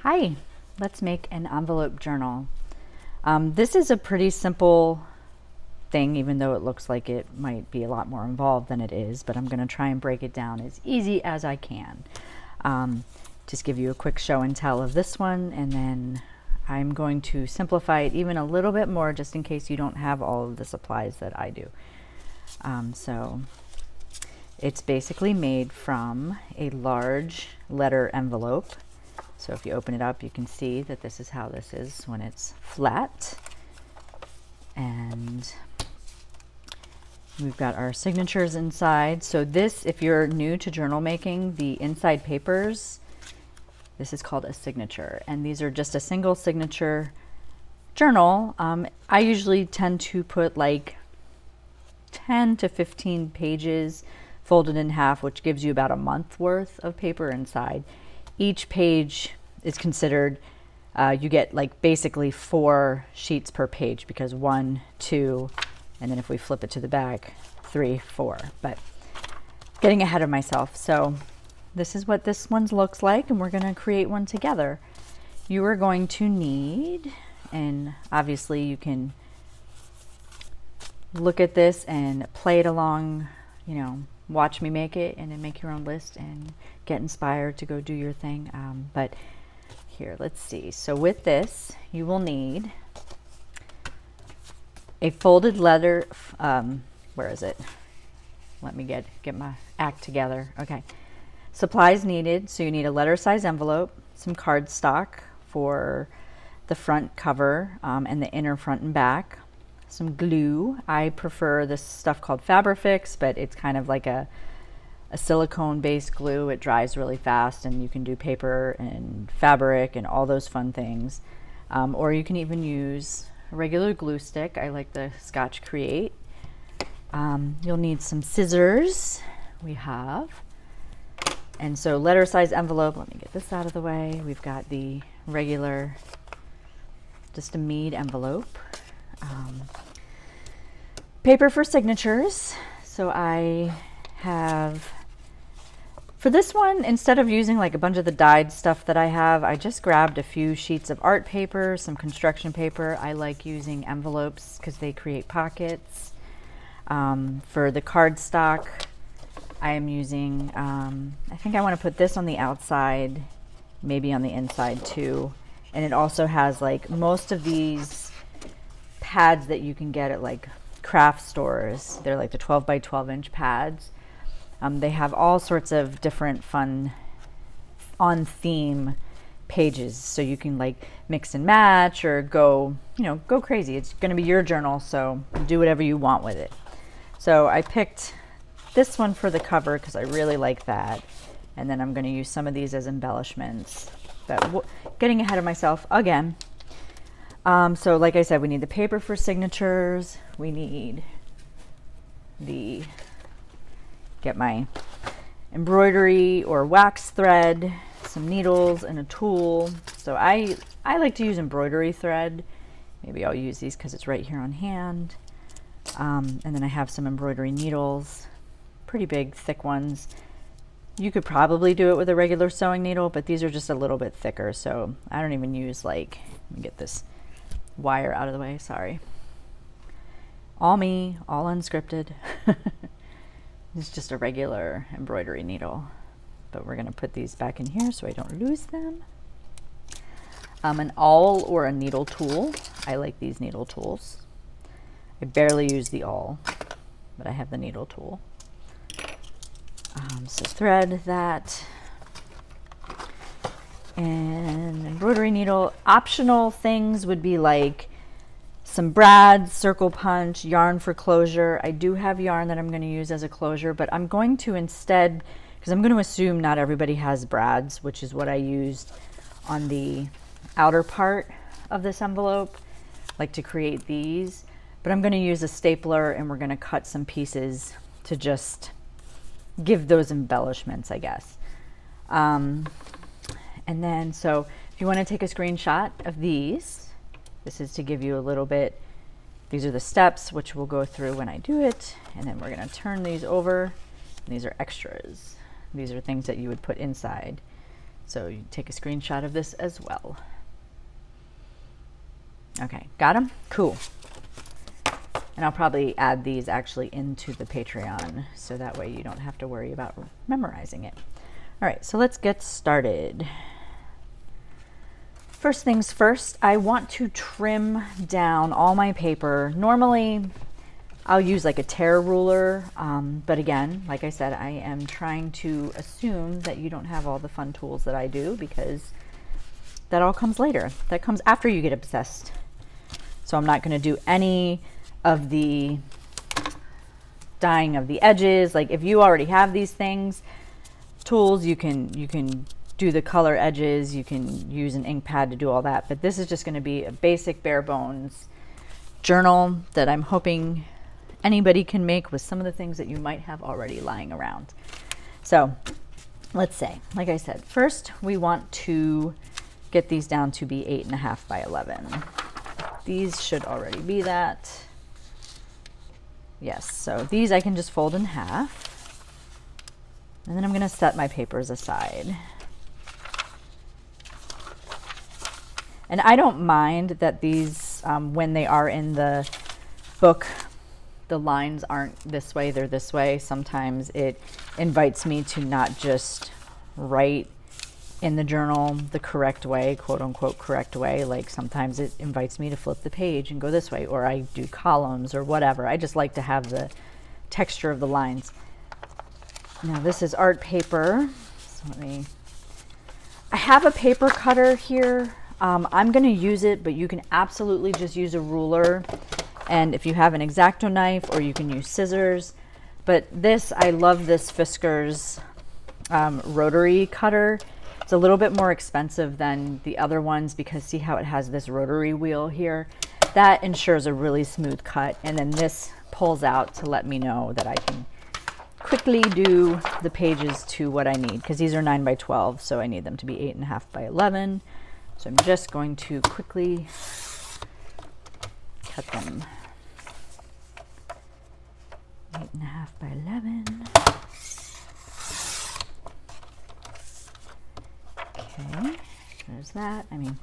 Hi, let's make an envelope journal. This is a pretty simple thing, even though it looks like it might be a lot more involved than it is, but I'm going to try and break it down as easy as I can. Just give you a quick show and tell of this one, and then I'm going to simplify it even a little bit more just in case you don't have all of the supplies that I do. So it's basically made from a large letter envelope. So if you open it up, you can see that this is how this is when it's flat. And we've got our signatures inside. So this, if you're new to journal making, the inside papers, this is called a signature. And these are just a single signature journal. I usually tend to put like 10 to 15 pages folded in half, which gives you about a month worth of paper inside. Each page is considered, you get like basically 4 sheets per page, because 1, 2, and then if we flip it to the back, 3, 4. But getting ahead of myself. So this is what this one looks like, and we're going to create one together. You are going to need, and obviously you can look at this and play it along, watch me make it and then make your own list and get inspired to go do your thing. But here, let's see. So with this, you will need a folded letter. Where is it? Let me get my act together. Okay. Supplies needed. So you need a letter size envelope, some cardstock for the front cover and the inner front and back, some glue. I prefer this stuff called Fabrifix, but it's kind of like a silicone based glue. It dries really fast, and you can do paper and fabric and all those fun things. Or you can even use a regular glue stick. I like the Scotch Create. You'll need some scissors. We have. And so letter size envelope, let me get this out of the way. We've got the regular, just a Mead envelope. Paper for signatures. So I have, for this one, instead of using like a bunch of the dyed stuff that I have, I just grabbed a few sheets of art paper, some construction paper. I like using envelopes because they create pockets. For the cardstock, I am using, I think I want to put this on the outside, maybe on the inside too. And it also has like most of these pads that you can get at like craft stores. They're like the 12 by 12 inch pads. They have all sorts of different fun on theme pages, so you can like mix and match or go crazy. It's going to be your journal, so do whatever you want with it. So I picked this one for the cover because I really like that, and then I'm going to use some of these as embellishments. But getting ahead of myself again. So like I said, we need the paper for signatures. We need get my embroidery or wax thread, some needles, and a tool. So I like to use embroidery thread. Maybe I'll use these because it's right here on hand. And then I have some embroidery needles, pretty big, thick ones. You could probably do it with a regular sewing needle, but these are just a little bit thicker. So I don't even use like, let me get this wire out of the way, sorry. All me, all unscripted. It's just a regular embroidery needle, but we're going to put these back in here so I don't lose them. An awl or a needle tool. I like these needle tools. I barely use the awl, but I have the needle tool. So thread that. And embroidery needle. Optional things would be like some brads, circle punch, yarn for closure. I do have yarn that I'm going to use as a closure, but I'm going to instead, because I'm going to assume not everybody has brads, which is what I used on the outer part of this envelope, like to create these. But I'm going to use a stapler, and we're going to cut some pieces to just give those embellishments, I guess. And then, so if you want to take a screenshot of these, this is to give you a little bit, these are the steps, which we'll go through when I do it. And then we're going to turn these over. And these are extras. These are things that you would put inside. So you take a screenshot of this as well. Okay, got them? Cool. And I'll probably add these actually into the Patreon, so that way you don't have to worry about memorizing it. All right, so let's get started. First things first, I want to trim down all my paper. Normally, I'll use like a tear ruler, but again, like I said, I am trying to assume that you don't have all the fun tools that I do, because that all comes later. That comes after you get obsessed. So I'm not going to do any of the dyeing of the edges. Like if you already have these tools, you can do the color edges, you can use an ink pad to do all that, but this is just going to be a basic bare bones journal that I'm hoping anybody can make with some of the things that you might have already lying around. So let's say, like I said, first we want to get these down to be 8.5 by 11. These should already be that. Yes, so these I can just fold in half, and then I'm going to set my papers aside. And I don't mind that these, when they are in the book, the lines aren't this way, they're this way. Sometimes it invites me to not just write in the journal the correct way, quote unquote correct way. Like sometimes it invites me to flip the page and go this way, or I do columns or whatever. I just like to have the texture of the lines. Now this is art paper. So I have a paper cutter here. I'm going to use it, but you can absolutely just use a ruler. And if you have an X-Acto knife, or you can use scissors. But this, I love this Fiskars rotary cutter. It's a little bit more expensive than the other ones, because see how it has this rotary wheel here? That ensures a really smooth cut. And then this pulls out to let me know that I can quickly do the pages to what I need, because these are 9 by 12, so I need them to be 8.5 by 11. So I'm just going to quickly cut them. 8.5 by 11. Okay, there's that. I mean,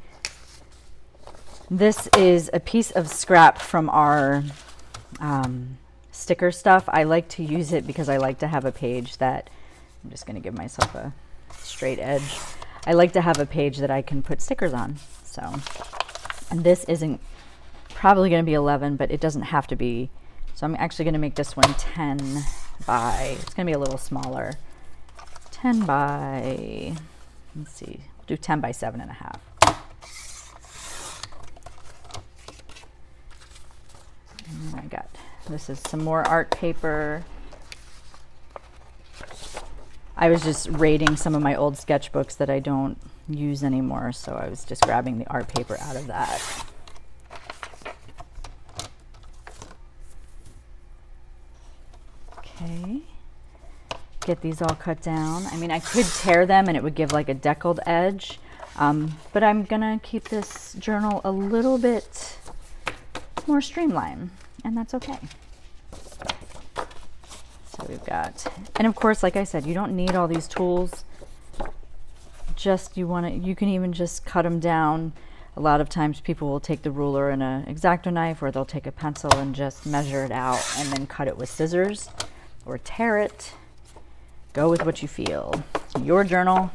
this is a piece of scrap from our sticker stuff. I like to use it because I like to have a page that, I'm just going to give myself a straight edge. I like to have a page that I can put stickers on. So, and this isn't probably going to be 11, but it doesn't have to be. So I'm actually going to make this one 10 by, it's going to be a little smaller. 10 by, let's see, do 10 by 7.5. And I got, this is some more art paper. I was just raiding some of my old sketchbooks that I don't use anymore, so I was just grabbing the art paper out of that. Okay, get these all cut down. I mean, I could tear them and it would give like a deckled edge, but I'm gonna keep this journal a little bit more streamlined, and that's okay. So we've got, and of course, like I said, you don't need all these tools. Just you can even just cut them down. A lot of times people will take the ruler and an X-Acto knife, or they'll take a pencil and just measure it out and then cut it with scissors or tear it. Go with what you feel. It's your journal.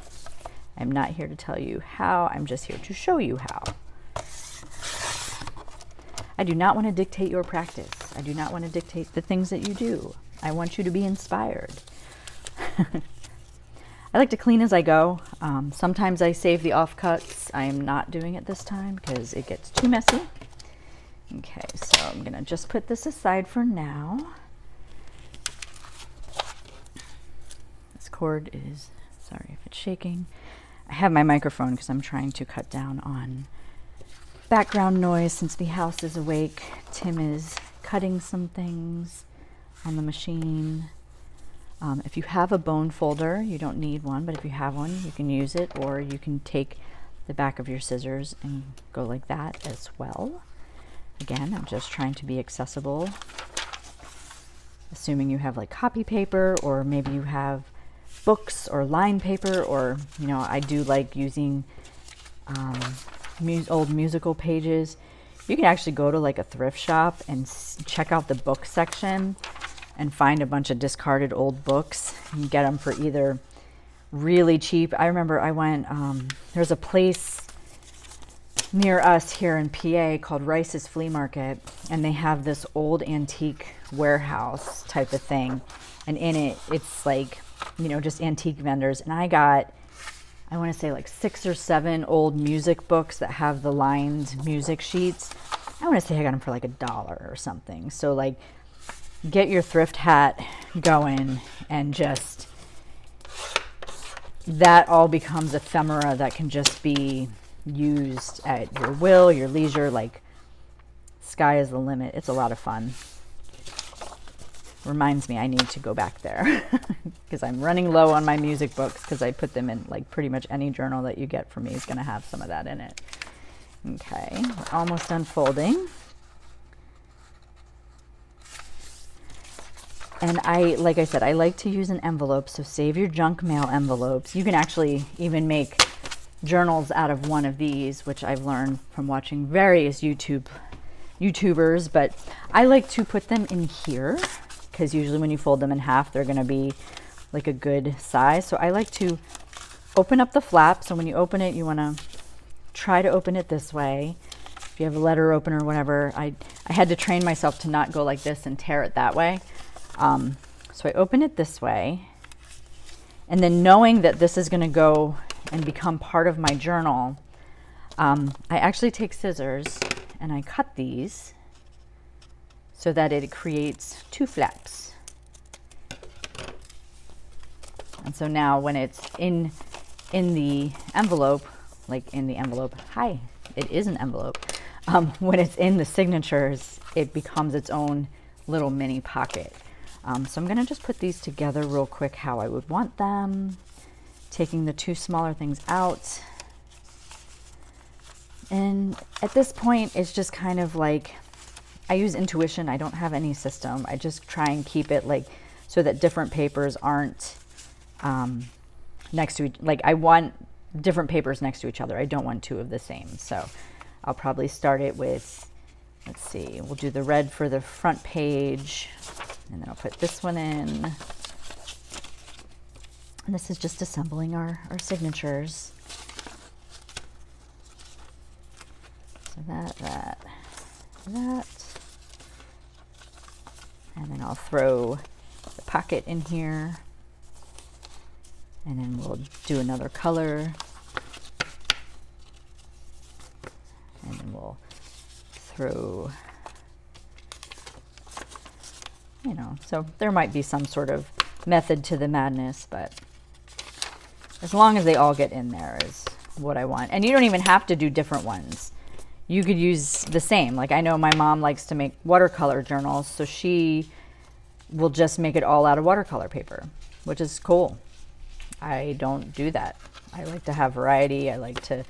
I'm not here to tell you how, I'm just here to show you how. I do not want to dictate your practice. I do not want to dictate the things that you do. I want you to be inspired. I like to clean as I go. Sometimes I save the offcuts. I am not doing it this time because it gets too messy. Okay, so I'm gonna just put this aside for now. This cord is, sorry if it's shaking. I have my microphone because I'm trying to cut down on background noise since the house is awake. Tim is cutting some things on the machine. If you have a bone folder, you don't need one, but if you have one, you can use it, or you can take the back of your scissors and go like that as well. Again, I'm just trying to be accessible, assuming you have like copy paper, or maybe you have books or line paper, or, you know, I do like using old musical pages. You can actually go to like a thrift shop and check out the book section and find a bunch of discarded old books and get them for either really cheap. I remember I went, there's a place near us here in PA called Rice's Flea Market, and they have this old antique warehouse type of thing, and in it it's like, you know, just antique vendors. And I got, I want to say like 6 or 7 old music books that have the lined music sheets. I want to say I got them for like $1 or something. So like, get your thrift hat going, and just that all becomes ephemera that can just be used at your will, your leisure. Like, sky is the limit. It's a lot of fun. Reminds me I need to go back there because I'm running low on my music books, because I put them in like pretty much any journal that you get from me is going to have some of that in it. Okay, we're almost done folding. And like I said, I like to use an envelope, so save your junk mail envelopes. You can actually even make journals out of one of these, which I've learned from watching various YouTubers, but I like to put them in here, because usually when you fold them in half, they're going to be like a good size. So I like to open up the flap. So when you open it, you want to try to open it this way. If you have a letter opener or whatever, I had to train myself to not go like this and tear it that way. So I open it this way, and then knowing that this is going to go and become part of my journal, I actually take scissors and I cut these so that it creates 2 flaps. And so now when it's in the envelope, like in the envelope, hi, it is an envelope. When it's in the signatures, it becomes its own little mini pocket. So I'm going to just put these together real quick how I would want them, taking the 2 smaller things out. And at this point, it's just kind of like, I use intuition. I don't have any system. I just try and keep it like so that different papers aren't next to each, like I want different papers next to each other. I don't want 2 of the same. So I'll probably start it with, let's see, we'll do the red for the front page, and then I'll put this one in. And this is just assembling our signatures. So that. And then I'll throw the pocket in here. And then we'll do another color. And then we'll through, you know, so there might be some sort of method to the madness, but as long as they all get in there is what I want. And you don't even have to do different ones. You could use the same. Like I know my mom likes to make watercolor journals, so she will just make it all out of watercolor paper, which is cool. I don't do that. I like to have variety. I like to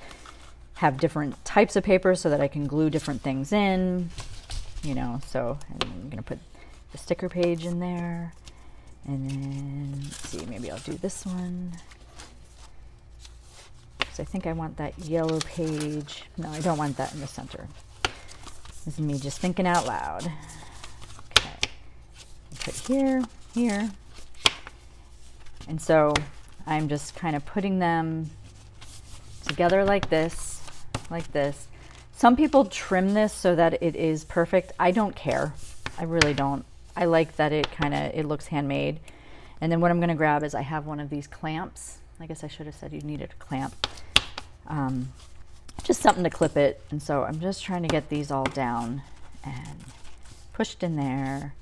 have different types of paper so that I can glue different things in, you know. So I'm going to put the sticker page in there, and then let's see, maybe I'll do this one. So I think I want that yellow page. No, I don't want that in the center. This is me just thinking out loud. Okay, put here, here. And so I'm just kind of putting them together like this. Like this. Some people trim this so that it is perfect. I don't care. I really don't. I like that it looks handmade. And then what I'm going to grab is I have one of these clamps. I guess I should have said you needed a clamp. Just something to clip it. And so I'm just trying to get these all down and pushed in there.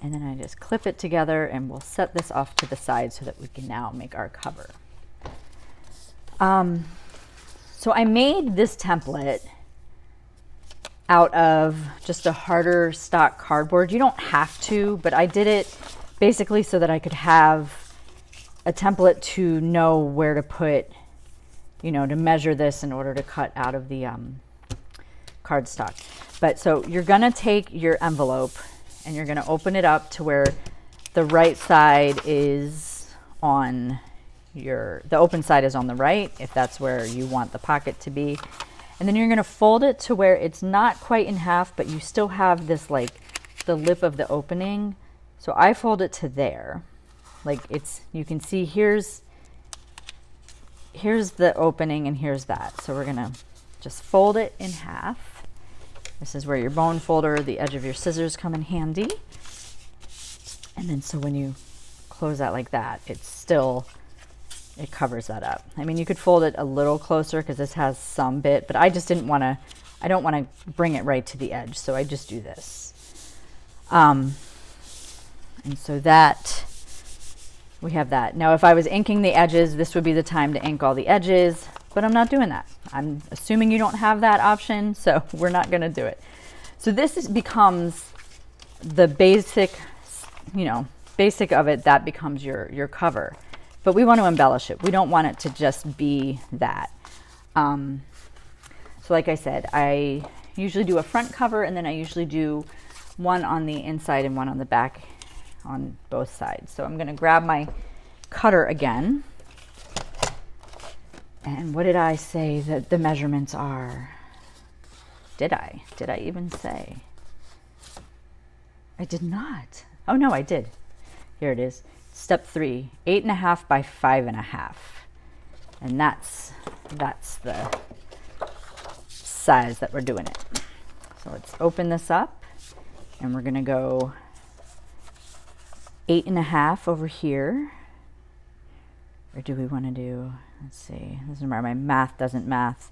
And then I just clip it together, and we'll set this off to the side so that we can now make our cover. So I made this template out of just a harder stock cardboard. You don't have to, but I did it basically so that I could have a template to know where to put, you know, to measure this in order to cut out of the cardstock. But so you're gonna take your envelope and you're gonna open it up to where the right side is on the open side is on the right, if that's where you want the pocket to be. And then you're going to fold it to where it's not quite in half, but you still have this like the lip of the opening. So I fold it to there. Like you can see here's the opening and here's that. So we're going to just fold it in half. This is where your bone folder, the edge of your scissors come in handy. And then so when you close that like that, it covers that up. I mean, you could fold it a little closer because this has some bit, but I just didn't want to, I don't want to bring it right to the edge. So I just do this. And so that, we have that. Now, if I was inking the edges, this would be the time to ink all the edges, but I'm not doing that. I'm assuming you don't have that option, so we're not going to do it. So this becomes the basic, basic of it. That becomes your cover. But we want to embellish it. We don't want it to just be that. So like I said, I usually do a front cover, and then I usually do one on the inside and one on the back on both sides. So I'm going to grab my cutter again. And what did I say that the measurements are? Did I even say? I did not. Oh no, I did. Here it is. Step 3, 8.5 by 5.5. And that's the size that we're doing it. So let's open this up, and we're gonna go 8.5 over here. Or do we wanna do, let's see, this is where my math doesn't math.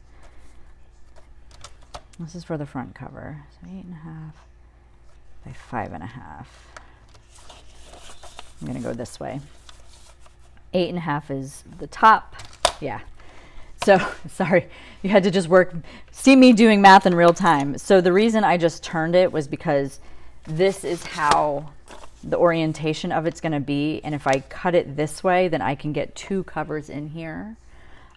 This is for the front cover. So 8.5 by 5.5. I'm gonna go this way. 8.5 is the top. Yeah. So sorry, you had to just see me doing math in real time. So the reason I just turned it was because this is how the orientation of it's gonna be. And if I cut it this way, then I can get 2 covers in here.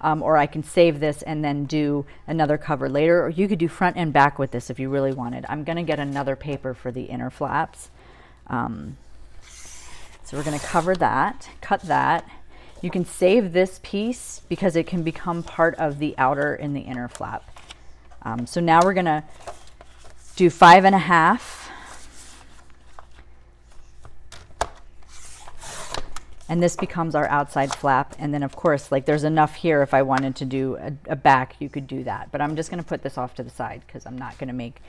Or I can save this and then do another cover later. Or you could do front and back with this if you really wanted. I'm gonna get another paper for the inner flaps. So we're going to cover that, cut that. You can save this piece because it can become part of the outer and the inner flap. So now we're going to do 5.5. And this becomes our outside flap. And then of course, like there's enough here if I wanted to do a back, you could do that. But I'm just going to put this off to the side because I'm not going to make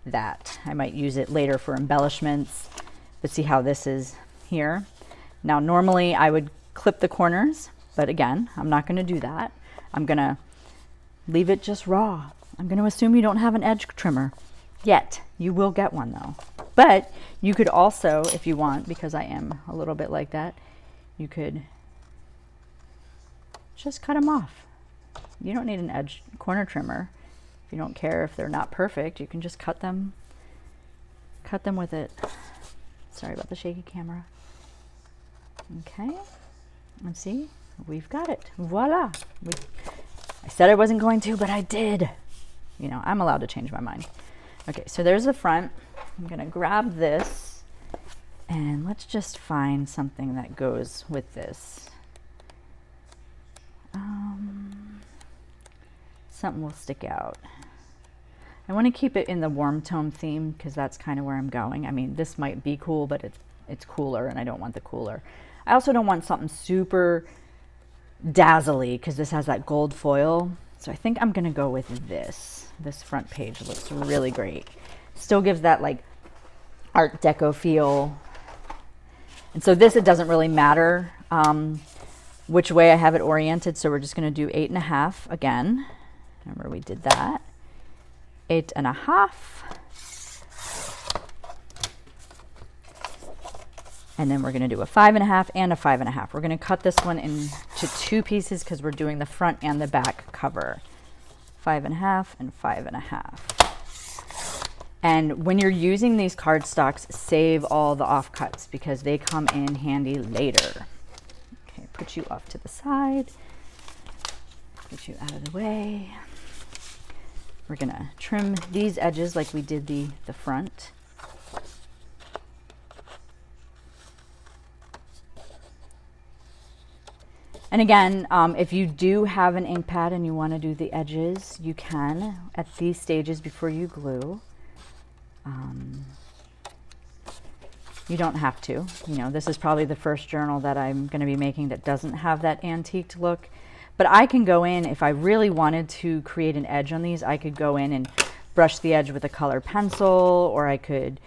that. I might use it later for embellishments, but see how this is here. Now normally I would clip the corners, but again, I'm not going to do that. I'm going to leave it just raw. I'm going to assume you don't have an edge trimmer yet. You will get one though. But you could also, if you want, because I am a little bit like that, you could just cut them off. You don't need an edge corner trimmer. If you don't care if they're not perfect, you can just cut them with it. Sorry about the shaky camera. Okay, let's see, we've got it. Voila. I said I wasn't going to, but I did. I'm allowed to change my mind. Okay, so there's the front. I'm gonna grab this and let's just find something that goes with this. Something will stick out. I want to keep it in the warm tone theme because that's kind of where I'm going. I mean, this might be cool, but it's cooler and I don't want the cooler. I also don't want something super dazzly because this has that gold foil. So I think I'm going to go with this. This front page looks really great. Still gives that like Art Deco feel. And so this, it doesn't really matter which way I have it oriented. So we're just going to do 8.5 again. Remember we did that. 8.5. And then we're going to do a 5.5 and a 5.5. We're going to cut this one into 2 pieces because we're doing the front and the back cover. 5.5 and 5.5. And when you're using these cardstocks, save all the offcuts because they come in handy later. Okay, put you off to the side. Get you out of the way. We're going to trim these edges like we did the front. And again, if you do have an ink pad and you want to do the edges, you can at these stages before you glue. You don't have to. You know, this is probably the first journal that I'm going to be making that doesn't have that antiqued look. But I can go in, if I really wanted to create an edge on these, I could go in and brush the edge with a color pencil, or I could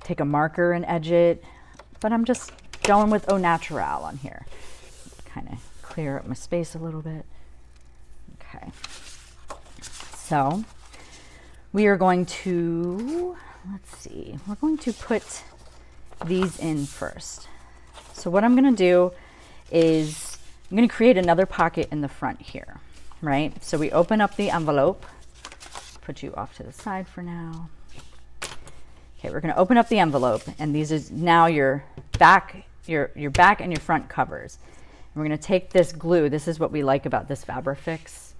take a marker and edge it. But I'm just going with Au Naturel on here. Kind of clear up my space a little bit. Okay. So we are going to, let's see, we're going to put these in first. So what I'm going to do is I'm going to create another pocket in the front here, right? So we open up the envelope, put you off to the side for now. Okay, we're going to open up the envelope, and these is now your back, your back and your front covers. And we're going to take this glue. This is what we like about this Fabrifix.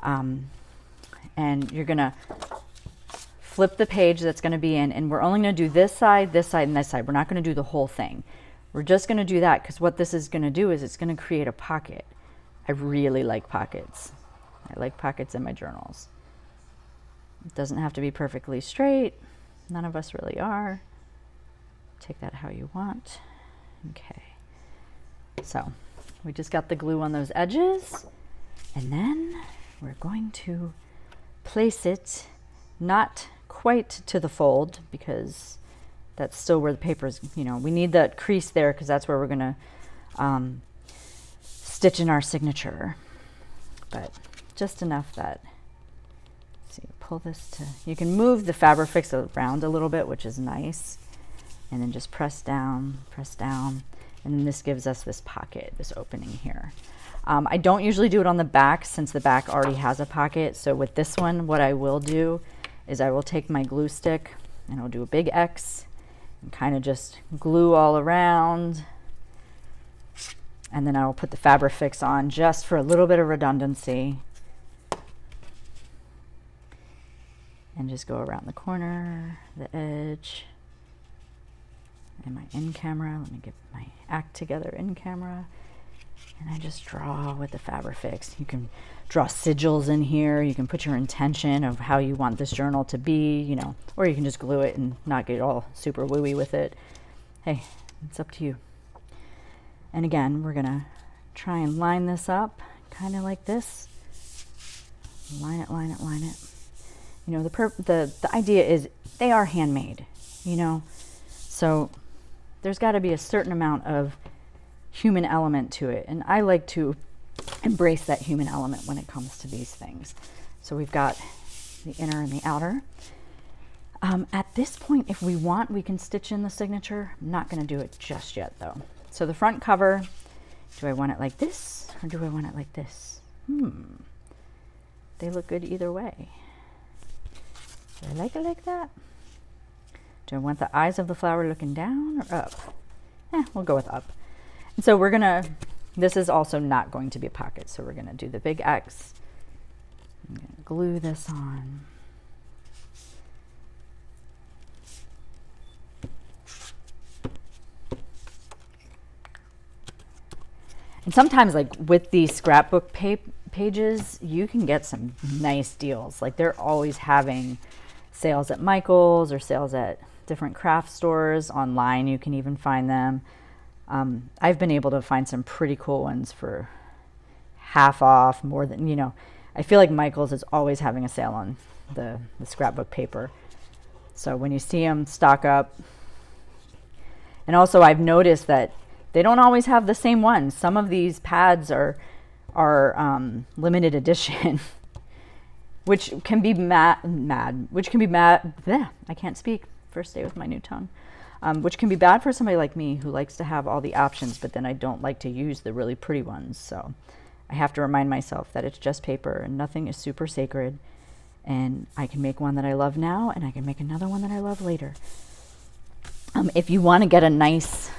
And you're going to flip the page that's going to be in, and we're only going to do this side, and this side. We're not going to do the whole thing. We're just going to do that because what this is going to do is it's going to create a pocket. I really like pockets. I like pockets in my journals. It doesn't have to be perfectly straight. None of us really are. Take that how you want. Okay. So we just got the glue on those edges, and then we're going to place it not quite to the fold, because that's still where the paper is, you know, we need that crease there because that's where we're going to stitch in our signature. But just enough that, let's see, pull this to, you can move the Fabrifix around a little bit, which is nice. And then just press down, and then this gives us this pocket, this opening here. I don't usually do it on the back since the back already has a pocket. So with this one, what I will do is I will take my glue stick and I'll do a big X and kind of just glue all around. And then I will put the Fabrifix on just for a little bit of redundancy. And just go around the corner, the edge, and my in camera. Let me get my act together in camera. And I just draw with the Fabrifix. You can draw sigils in here. You can put your intention of how you want this journal to be, you know, or you can just glue it and not get all super wooey with it. Hey, it's up to you. And again, we're gonna try and line this up kind of like this. Line it, line it, line it. You know, the idea is they are handmade, you know, so there's got to be a certain amount of human element to it, and I like to embrace that human element when it comes to these things. So we've got the inner and the outer. At this point, if we want, we can stitch in the signature. I'm not going to do it just yet though. So the front cover, do I want it like this or do I want it like this? They look good either way. Do I like it like that? Do I want the eyes of the flower looking down or up? We'll go with up. And so we're gonna, this is also not going to be a pocket, so we're gonna do the big X. I'm gonna glue this on. And sometimes, like with these scrapbook pages, you can get some nice deals. Like they're always having sales at Michael's or sales at different craft stores. Online, you can even find them. I've been able to find some pretty cool ones for half off, more than, you know, I feel like Michael's is always having a sale on the scrapbook paper. So when you see them, stock up. And also I've noticed that they don't always have the same ones. Some of these pads are limited edition, which can be I can't speak, first day with my new tongue. Which can be bad for somebody like me who likes to have all the options, but then I don't like to use the really pretty ones. So I have to remind myself that it's just paper and nothing is super sacred. And I can make one that I love now and I can make another one that I love later. If you want to get a nice,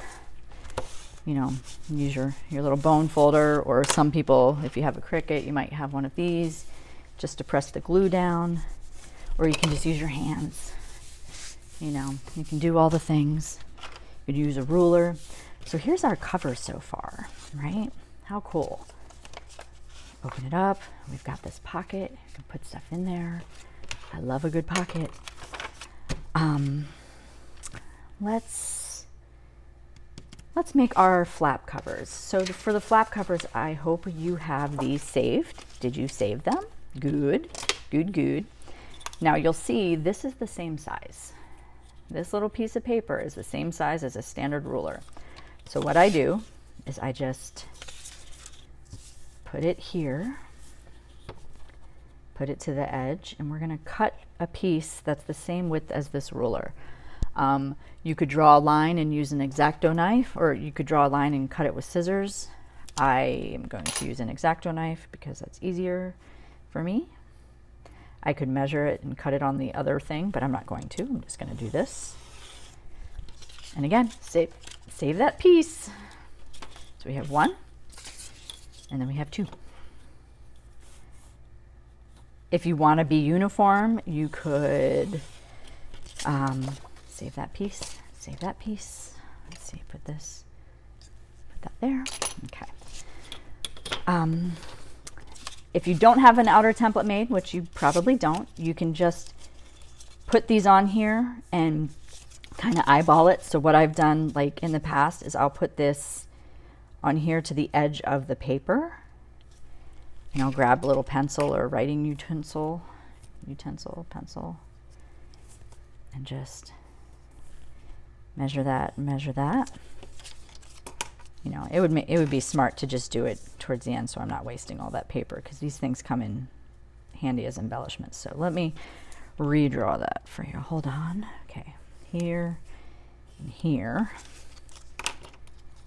you know, use your little bone folder, or some people, if you have a Cricut, you might have one of these just to press the glue down, or you can just use your hands. You know, you can do all the things. You could use a ruler. So here's our cover so far, right? How cool. Open it up. We've got this pocket. You can put stuff in there. I love a good pocket. Let's make our flap covers. So for the flap covers, I hope you have these saved. Did you save them? Good, good, good. Now you'll see this is the same size. This little piece of paper is the same size as a standard ruler. So what I do is I just put it here, put it to the edge, and we're going to cut a piece that's the same width as this ruler. You could draw a line and use an X-Acto knife, or you could draw a line and cut it with scissors. I am going to use an X-Acto knife because that's easier for me. I could measure it and cut it on the other thing, but I'm not going to. I'm just going to do this. And again, save that piece. So we have one, and then we have two. If you want to be uniform, you could save that piece, save that piece. Let's see, put that there. Okay. If you don't have an outer template made, which you probably don't, you can just put these on here and kind of eyeball it. So what I've done like in the past is I'll put this on here to the edge of the paper, and I'll grab a little pencil or writing utensil, pencil, and just measure that. You know, it would be smart to just do it towards the end so I'm not wasting all that paper, because these things come in handy as embellishments. So let me redraw that for you. Hold on. Okay, here and here.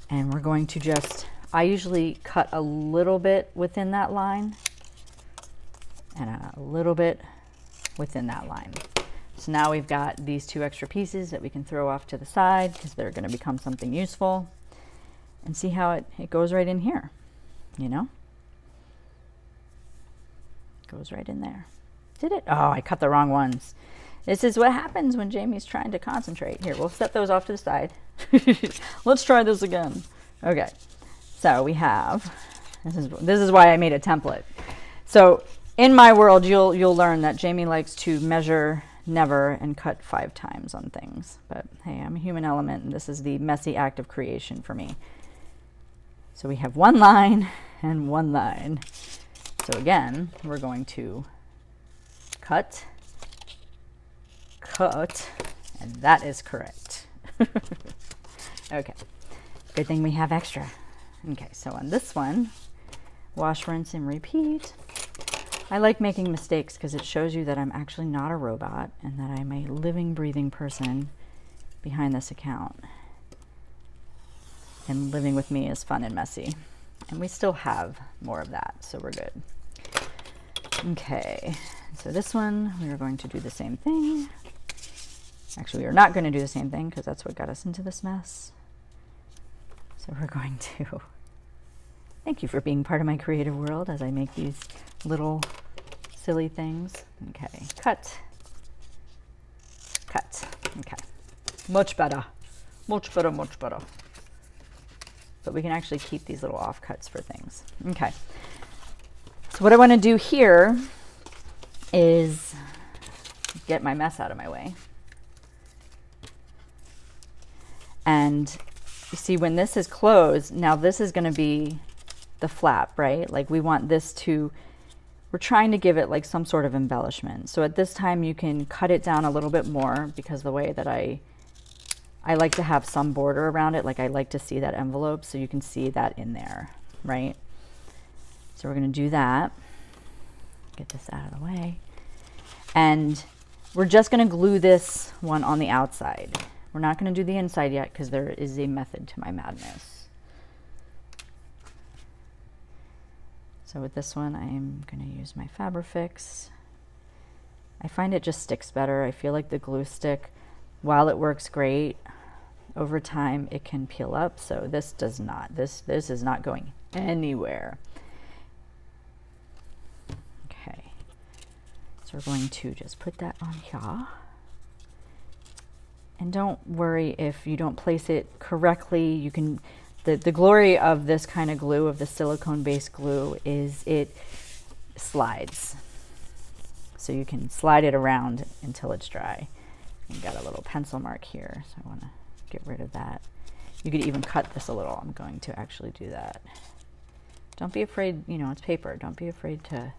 And we're going to just, I usually cut a little bit within that line and a little bit within that line. So now we've got these two extra pieces that we can throw off to the side because they're going to become something useful. And see how it goes right in here, you know? Goes right in there. Did it? Oh, I cut the wrong ones. This is what happens when Jamie's trying to concentrate. Here, we'll set those off to the side. Let's try this again. Okay, so we have, this is why I made a template. So in my world, you'll learn that Jamie likes to measure never and cut 5 times on things. But hey, I'm a human element, and this is the messy act of creation for me. So we have one line and one line. So again, we're going to cut, and that is correct. Okay, good thing we have extra. Okay, so on this one, wash, rinse, and repeat. I like making mistakes because it shows you that I'm actually not a robot and that I'm a living, breathing person behind this account. And living with me is fun and messy. And we still have more of that, so we're good. Okay, so this one, we are going to do the same thing. Actually, we are not going to do the same thing because that's what got us into this mess. So we're going to, thank you for being part of my creative world as I make these little silly things. Okay, cut. Okay, much better. But we can actually keep these little offcuts for things. Okay, so what I want to do here is get my mess out of my way. And you see, when this is closed, now this is going to be the flap, right? Like we want this to, we're trying to give it like some sort of embellishment. So at this time you can cut it down a little bit more because the way that I like to have some border around it. Like I like to see that envelope so you can see that in there, right? So we're going to do that. Get this out of the way. And we're just going to glue this one on the outside. We're not going to do the inside yet because there is a method to my madness. So with this one, I'm going to use my Fabrifix. I find it just sticks better. I feel like the glue stick, while it works great, over time it can peel up. So this does not. This is not going anywhere. Okay. So we're going to just put that on here. And don't worry if you don't place it correctly. You can, the glory of this kind of glue, of the silicone-based glue, is it slides. So you can slide it around until it's dry. I've got a little pencil mark here, so I want to get rid of that. You could even cut this a little. I'm going to actually do that. Don't be afraid, you know, it's paper. Don't be afraid to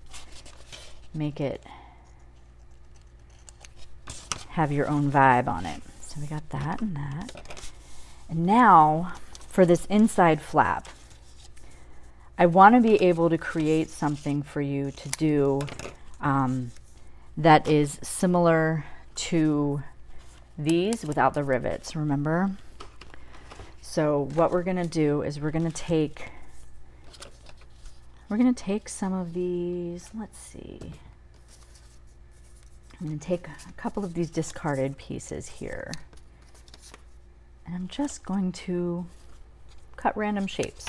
make it have your own vibe on it. So we got that and that. And now for this inside flap, I want to be able to create something for you to do that is similar to these without the rivets, remember? So what we're going to do is we're going to take some of these, let's see. I'm going to take a couple of these discarded pieces here. And I'm just going to cut random shapes.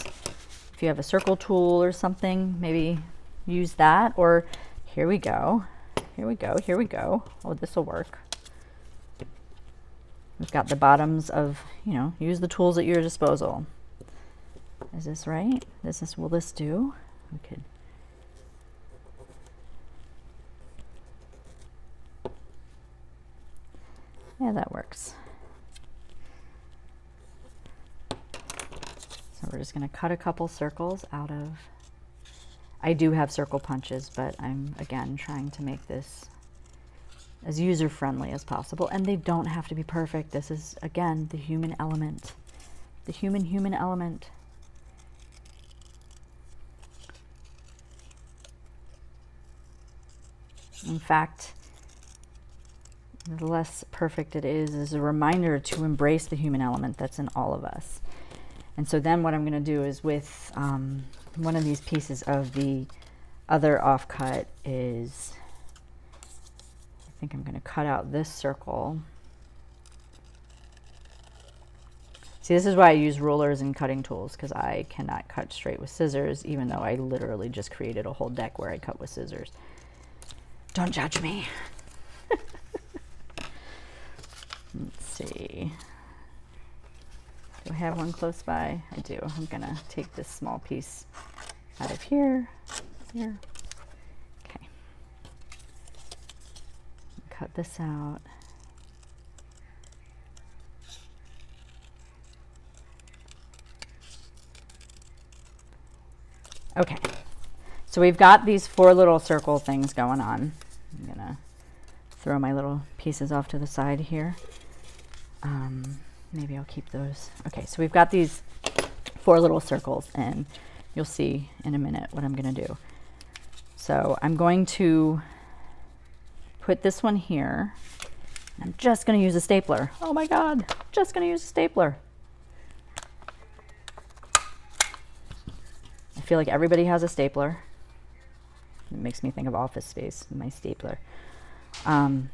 If you have a circle tool or something, maybe use that. Or here we go. Here we go. Here we go. Oh, this will work. We've got the bottoms of, you know, use the tools at your disposal. Is this right? Will this do? We could. Yeah, that works. So we're just going to cut a couple circles out of, I do have circle punches, but I'm again trying to make this as user-friendly as possible, and they don't have to be perfect. This is, again, the human element, the human element. In fact, the less perfect it is a reminder to embrace the human element that's in all of us. And so then what I'm going to do is with one of these pieces of the other offcut is, I think I'm going to cut out this circle. See, this is why I use rulers and cutting tools, because I cannot cut straight with scissors, even though I literally just created a whole deck where I cut with scissors. Don't judge me. Let's see. Do I have one close by? I do. I'm going to take this small piece out of here. Okay. Cut this out. Okay. So we've got these 4 little circle things going on. I'm going to throw my little pieces off to the side here. Maybe I'll keep those. Okay, so we've got these 4 little circles, and you'll see in a minute what I'm going to do. So I'm going to put this one here. I'm just going to use a stapler. Oh my God, just going to use a stapler. I feel like everybody has a stapler. It makes me think of Office Space, my stapler. I'm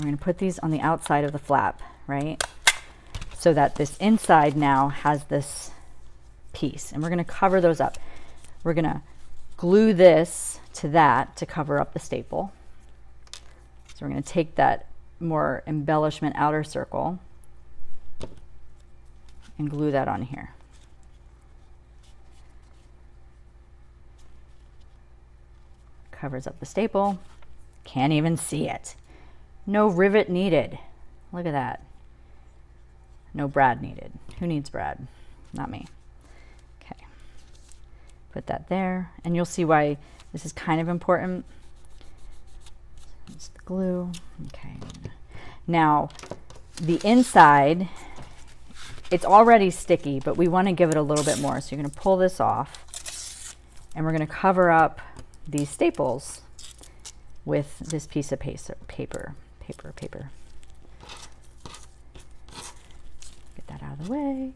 going to put these on the outside of the flap, right? So that this inside now has this piece, and we're going to cover those up. We're going to glue this to that to cover up the staple. So we're going to take that more embellishment outer circle and glue that on here. Covers up the staple. Can't even see it. No rivet needed. Look at that. No brad needed. Who needs brad? Not me. Okay. Put that there, and you'll see why this is kind of important. It's the glue. Okay. Now, the inside, it's already sticky, but we want to give it a little bit more. So you're going to pull this off, and we're going to cover up these staples with this piece of paper. Get that out of the way.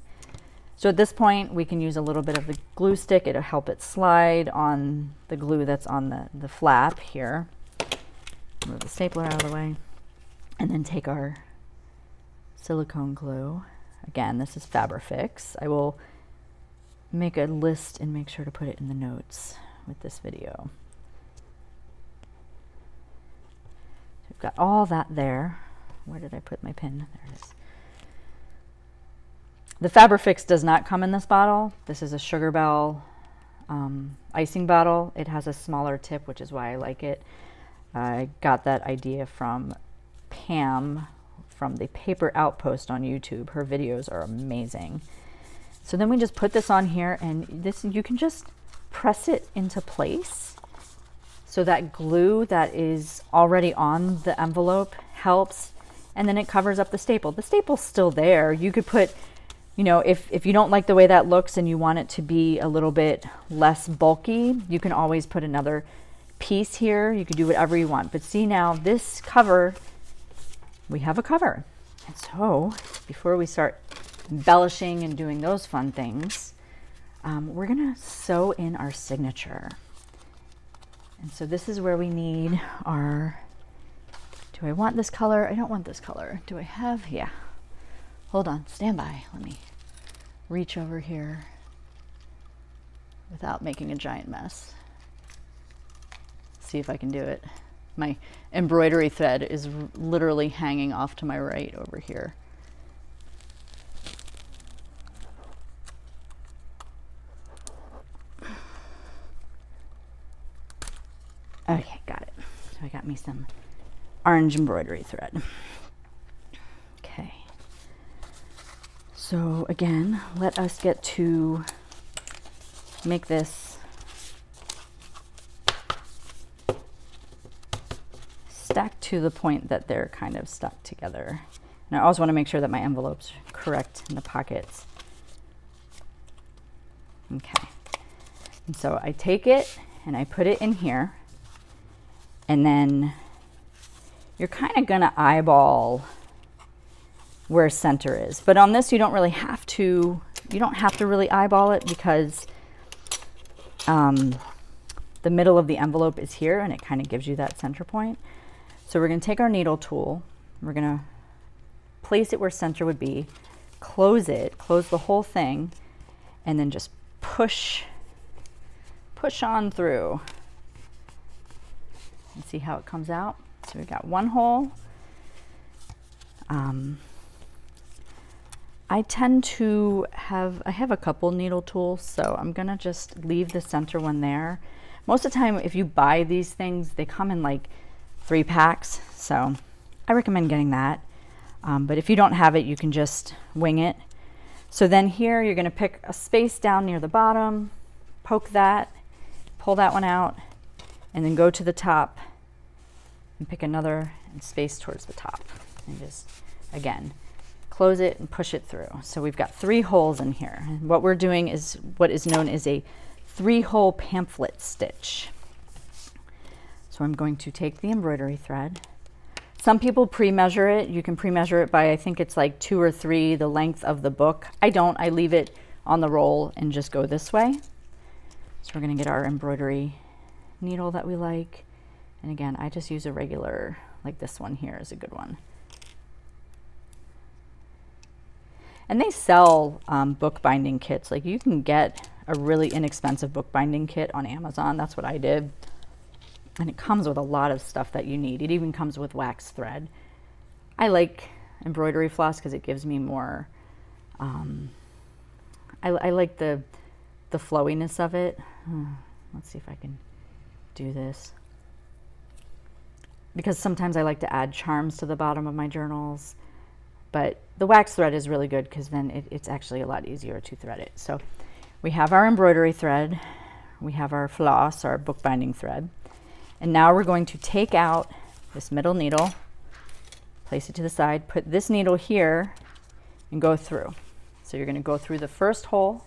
So at this point, we can use a little bit of the glue stick. It'll help it slide on the glue that's on the flap here. Move the stapler out of the way. And then take our silicone glue. Again, this is Fabrifix. I will make a list and make sure to put it in the notes with this video. We've got all that there. Where did I put my pin? There it is. The Fabrifix does not come in this bottle. This is a Sugar Belle icing bottle. It has a smaller tip, which is why I like it. I got that idea from Pam from the Paper Outpost on YouTube. Her videos are amazing. So then we just put this on here, and this, you can just press it into place. So that glue that is already on the envelope helps, and then it covers up the staple. The staple's still there. You could put, you know, if you don't like the way that looks and you want it to be a little bit less bulky, you can always put another piece here. You could do whatever you want. But see, now this cover, we have a cover. And so before we start embellishing and doing those fun things, we're gonna sew in our signature. And so this is where we need our, do I want this color? I don't want this color. Do I have, yeah. Hold on, stand by. Let me reach over here without making a giant mess. See if I can do it. My embroidery thread is literally hanging off to my right over here. Okay, got it. So I got me some orange embroidery thread. Okay. So again, let us get to make this stack to the point that they're kind of stuck together. And I also want to make sure that my envelope's correct in the pockets. Okay. And so I take it and I put it in here, and then you're kind of going to eyeball where center is. But on this, you don't really have to, you don't have to really eyeball it, because the middle of the envelope is here and it kind of gives you that center point. So we're going to take our needle tool, we're going to place it where center would be, close it, close the whole thing, and then just push on through and see how it comes out. So we've got one hole. I tend to have, I have a couple needle tools, so I'm gonna just leave the center one there. Most of the time, if you buy these things, they come in like 3 packs, so I recommend getting that. But if you don't have it, you can just wing it. So then here, you're gonna pick a space down near the bottom, poke that, pull that one out, and then go to the top and pick another space towards the top. And just, again, close it and push it through. So we've got 3 holes in here. And what we're doing is what is known as a 3-hole pamphlet stitch. So I'm going to take the embroidery thread. Some people pre-measure it. You can pre-measure it by, I think it's like 2 or 3 the length of the book. I don't. I leave it on the roll and just go this way. So we're going to get our embroidery needle that we like. And again, I just use a regular, like this one here is a good one. And they sell bookbinding kits. Like, you can get a really inexpensive bookbinding kit on Amazon. That's what I did. And it comes with a lot of stuff that you need. It even comes with wax thread. I like embroidery floss because it gives me more, I like the flowiness of it. Let's see if I can do this. Because sometimes I like to add charms to the bottom of my journals. But the wax thread is really good because then it's actually a lot easier to thread it. So we have our embroidery thread, we have our floss, our bookbinding thread, and now we're going to take out this middle needle, place it to the side, put this needle here, and go through. So you're going to go through the first hole.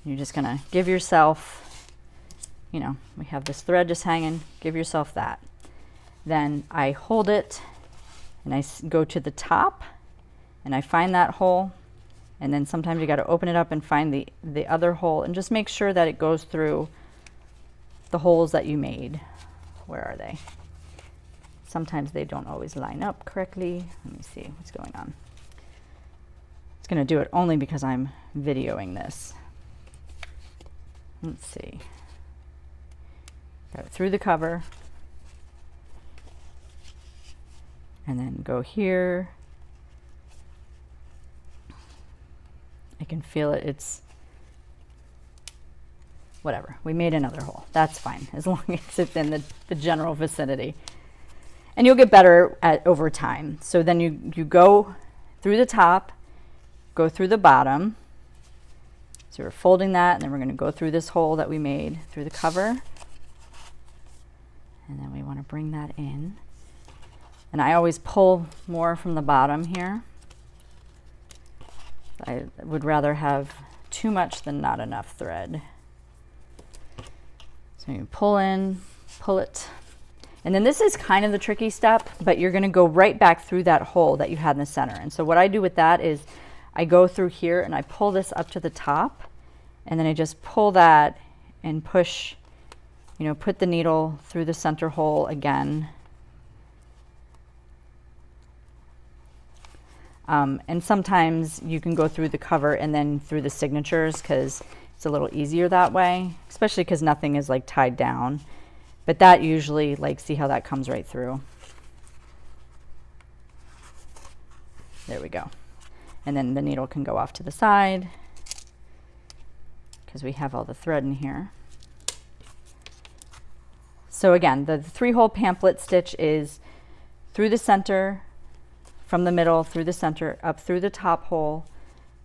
You're just going to give yourself, you know, we have this thread just hanging, give yourself that. Then I hold it and I go to the top and I find that hole, and then sometimes you got to open it up and find the other hole, and just make sure that it goes through the holes that you made. Where are they? Sometimes they don't always line up correctly. Let me see what's going on. It's going to do it only because I'm videoing this. Let's see. Got it through the cover. And then go here. I can feel it. It's whatever. We made another hole. That's fine, as long as it's in the general vicinity. And you'll get better at over time. So then you go through the top, go through the bottom. So we're folding that, and then we're going to go through this hole that we made through the cover. And then we want to bring that in. And I always pull more from the bottom here. I would rather have too much than not enough thread. So you pull in, pull it. And then this is kind of the tricky step, but you're going to go right back through that hole that you had in the center. And so what I do with that is I go through here and I pull this up to the top, and then I just pull that and push, you know, put the needle through the center hole again. And sometimes you can go through the cover and then through the signatures, because it's a little easier that way, especially because nothing is like tied down. But that usually, like, see how that comes right through. There we go. And then the needle can go off to the side because we have all the thread in here. So again, the 3-hole pamphlet stitch is through the center, from the middle, through the center, up through the top hole,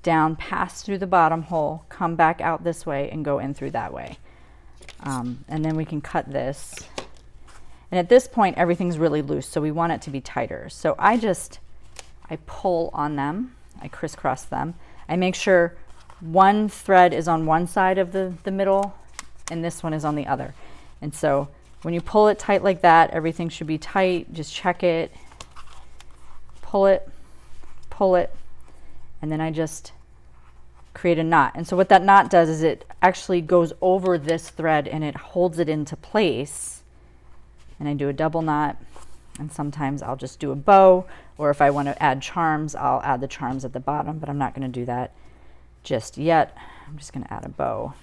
down, pass through the bottom hole, come back out this way, and go in through that way. And then we can cut this. And at this point, everything's really loose, so we want it to be tighter. So I pull on them, I crisscross them. I make sure one thread is on one side of the middle, and this one is on the other. And so when you pull it tight like that, everything should be tight. Just check it, pull it, and then I just create a knot. And so what that knot does is it actually goes over this thread and it holds it into place. And I do a double knot, and sometimes I'll just do a bow, or if I want to add charms, I'll add the charms at the bottom, but I'm not going to do that just yet. I'm just going to add a bow.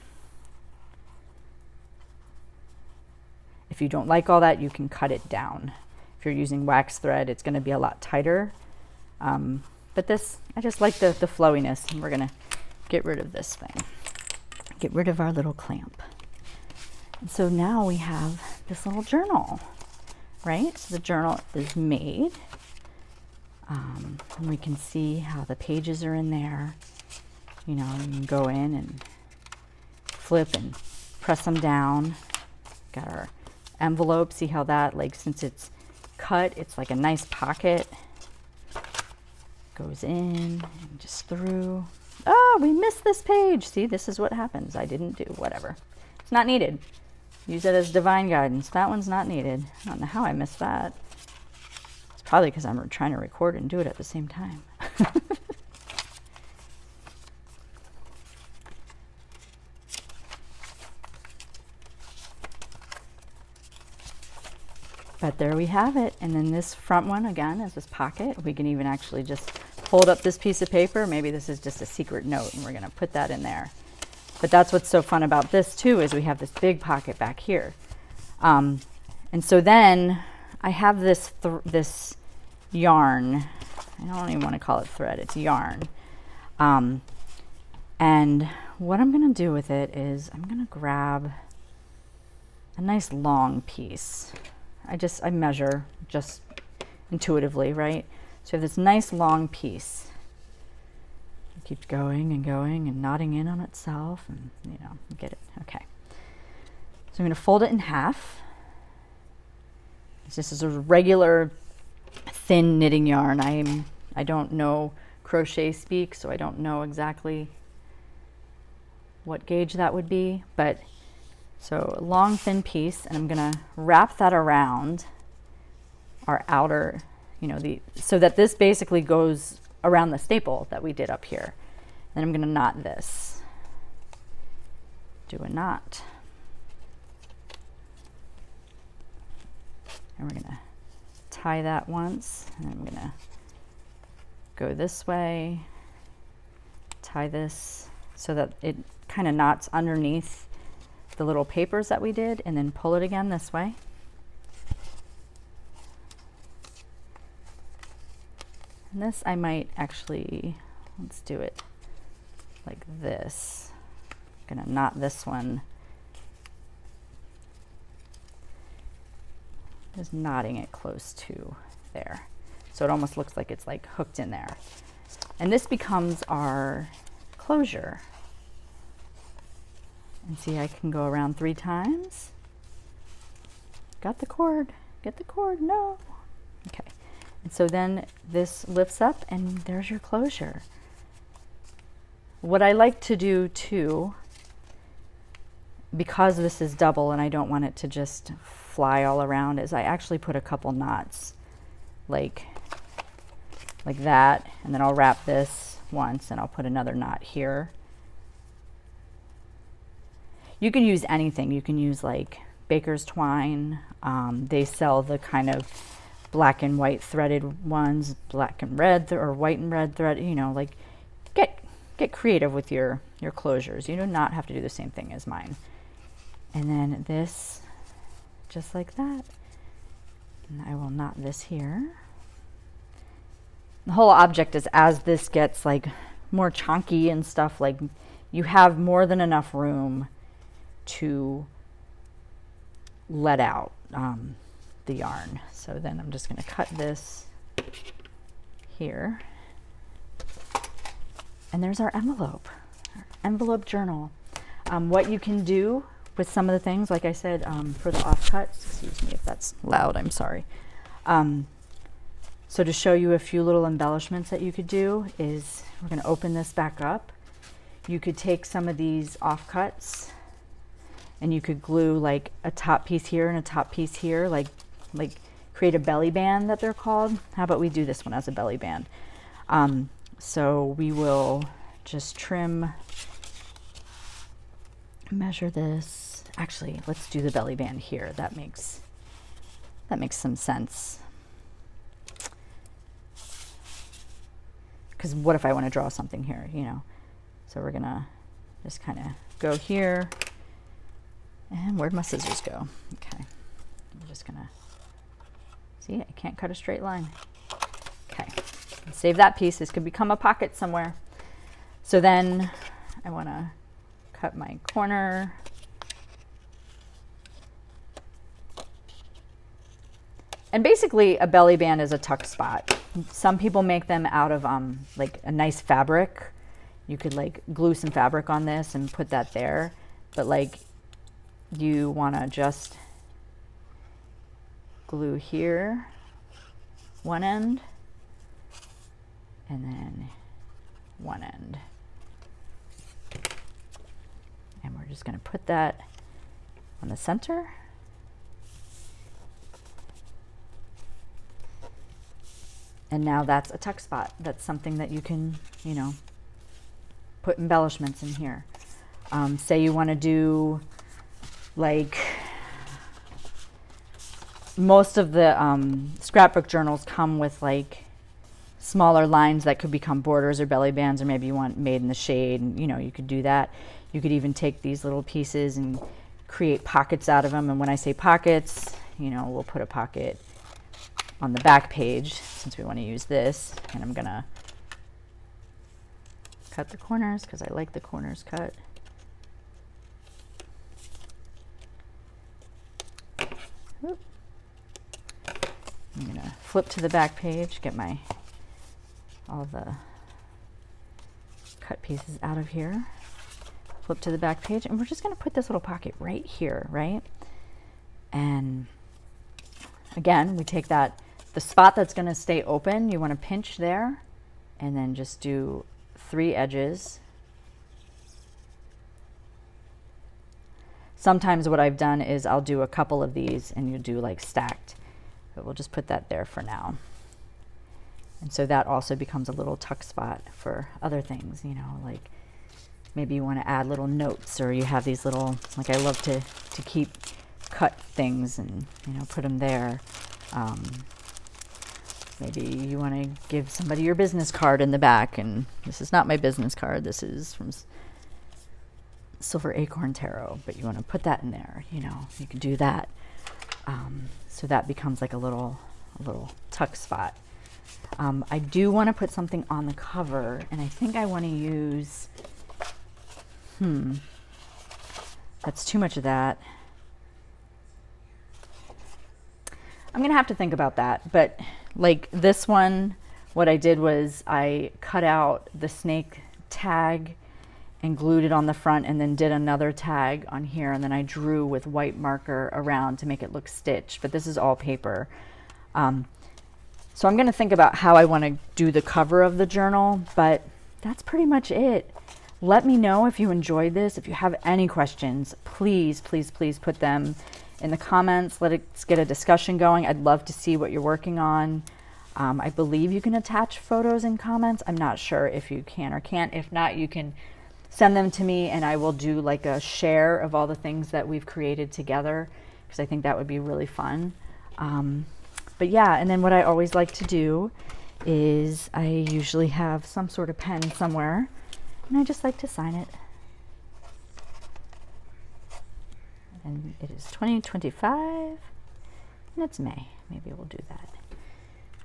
If you don't like all that, you can cut it down. If you're using wax thread, it's going to be a lot tighter. But this, I just like the flowiness, and we're going to get rid of this thing. Get rid of our little clamp. And so now we have this little journal, right? So the journal is made. And we can see how the pages are in there. You know, you can go in and flip and press them down. Got our envelope. See how that, like, since it's cut, it's like a nice pocket. Goes in and just through. Oh, we missed this page. See, this is what happens. I didn't do whatever. It's not needed. Use it as divine guidance. That one's not needed. I don't know how I missed that. It's probably because I'm trying to record and do it at the same time. But there we have it. And then this front one, again, is this pocket. We can even actually just hold up this piece of paper. Maybe this is just a secret note, and we're going to put that in there. But that's what's so fun about this, too, is we have this big pocket back here. And so then I have this yarn. I don't even want to call it thread. It's yarn. And what I'm going to do with it is I'm going to grab a nice long piece. I measure just intuitively, right? So I have this nice long piece. It keeps going and going and knotting in on itself, and you know, get it. Okay. So I'm going to fold it in half. This is a regular thin knitting yarn. I don't know crochet speak, so I don't know exactly what gauge that would be, but so a long thin piece, and I'm going to wrap that around our outer, you know, so that this basically goes around the staple that we did up here. Then I'm going to knot this. Do a knot. And we're going to tie that once, and I'm going to go this way, tie this so that it kind of knots underneath the little papers that we did, and then pull it again this way. And this I might actually, let's do it like this. I'm gonna knot this one. Just knotting it close to there. So it almost looks like it's like hooked in there. And this becomes our closure. And see, I can go around 3 times. Got the cord, get the cord, no. Okay, and so then this lifts up and there's your closure. What I like to do too, because this is double and I don't want it to just fly all around, is I actually put a couple knots like that, and then I'll wrap this once and I'll put another knot here. You can use anything. You can use like baker's twine. They sell the kind of black and white threaded ones, black and red or white and red thread, you know, like get creative with your closures. You do not have to do the same thing as mine. And then this, just like that. And I will knot this here. The whole object is, as this gets like more chunky and stuff, like you have more than enough room to let out the yarn. So then I'm just going to cut this here. And there's our envelope journal. What you can do with some of the things, like I said, for the offcuts, excuse me if that's loud, I'm sorry. So to show you a few little embellishments that you could do is, we're going to open this back up. You could take some of these offcuts and you could glue like a top piece here and a top piece here, like create a belly band that they're called. How about we do this one as a belly band? So we will just trim, measure this. Actually, let's do the belly band here. That makes some sense. Because what if I want to draw something here, you know? So we're gonna just kind of go here. And where'd my scissors go? Okay, I'm just gonna, see, I can't cut a straight line. Okay, save that piece. This could become a pocket somewhere. So then I wanna cut my corner. And basically a belly band is a tuck spot. Some people make them out of like a nice fabric. You could like glue some fabric on this and put that there. But like, you want to just glue here one end and then one end, and we're just going to put that on the center. And now that's a tuck spot. That's something that you can, you know, put embellishments in here. Say you want to do, like, most of the scrapbook journals come with like smaller lines that could become borders or belly bands, or maybe you want made in the shade, and you know, you could do that. You could even take these little pieces and create pockets out of them. And when I say pockets, you know, we'll put a pocket on the back page since we want to use this. And I'm gonna cut the corners because I like the corners cut. I'm gonna flip to the back page, get all the cut pieces out of here. Flip to the back page, and we're just gonna put this little pocket right here, right? And again, we take the spot that's gonna stay open, you wanna pinch there, and then just do 3 edges. Sometimes what I've done is I'll do a couple of these and you do like stacked, but we'll just put that there for now. And so that also becomes a little tuck spot for other things, you know, like maybe you want to add little notes, or you have these little, like I love to keep cut things and, you know, put them there. Maybe you want to give somebody your business card in the back, and this is not my business card, this is from Silver Acorn Tarot, but you want to put that in there, you know, you can do that. So that becomes like a little tuck spot. I do want to put something on the cover, and I think I want to use That's too much of that. I'm gonna have to think about that. But like this one, what I did was I cut out the snake tag and glued it on the front, and then did another tag on here, and then I drew with white marker around to make it look stitched. But this is all paper. So I'm going to think about how I want to do the cover of the journal, but that's pretty much it. Let me know if you enjoyed this. If you have any questions, please, please, please put them in the comments. Let's get a discussion going. I'd love to see what you're working on. I believe you can attach photos in comments. I'm not sure if you can or can't. If not, you can send them to me and I will do like a share of all the things that we've created together, because I think that would be really fun. But yeah, and then what I always like to do is I usually have some sort of pen somewhere, and I just like to sign it. And it is 2025, and it's May. Maybe we'll do that.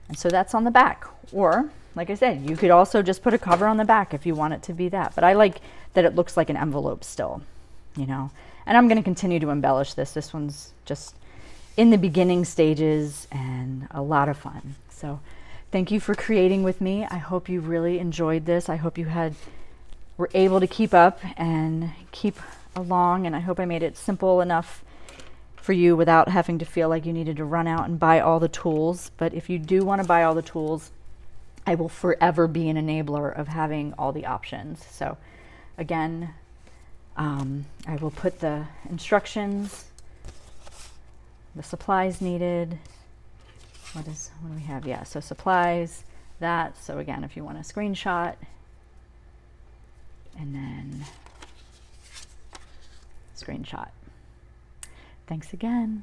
And so that's on the back. Or, like I said, you could also just put a cover on the back if you want it to be that. But I like that it looks like an envelope still, you know. And I'm going to continue to embellish this. This one's just in the beginning stages and a lot of fun. So thank you for creating with me. I hope you really enjoyed this. I hope you were able to keep up and keep along, and I hope I made it simple enough for you without having to feel like you needed to run out and buy all the tools. But if you do want to buy all the tools, I will forever be an enabler of having all the options. So again, I will put the instructions, the supplies needed. What do we have? Yeah, so supplies, that. So again, if you want a screenshot, and then screenshot. Thanks again.